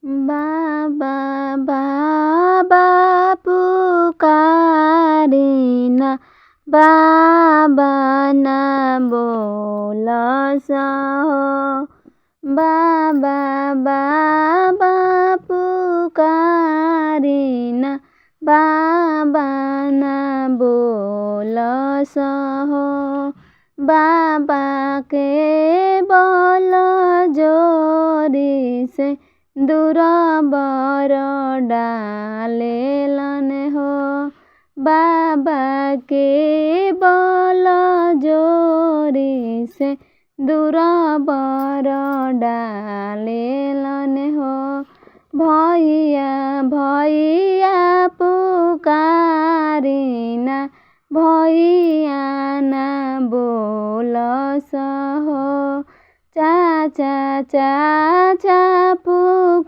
बाबा बाबा पुकारिन बाबा न बोलस हो। बाबा बाबा पुकारिन बाबा न बोलस हो। बाबा के बल जोरी से दूर बर डालेलन हो। बाबा के बल जोरी से दूर बर डालेलन हो। भैया भैया पुकारिन भैया न बोलस हो। चाचा चाचा पुकारिन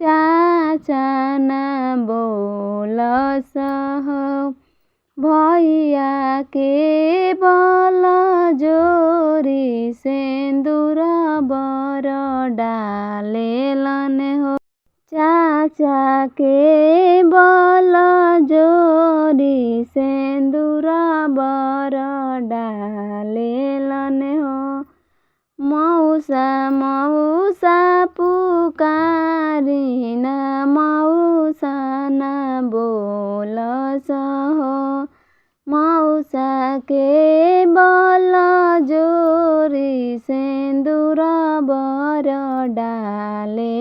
चाचा न बोलस हो। भैया के बल जोरी से दूर बर डालेलन हो। चाचा के बल जोरी से दूर बर डालेलन हो। मौसा मौसा पुकारिन मौसा न बोलस हो। मौसा के बल जोरी से दूर बर डाले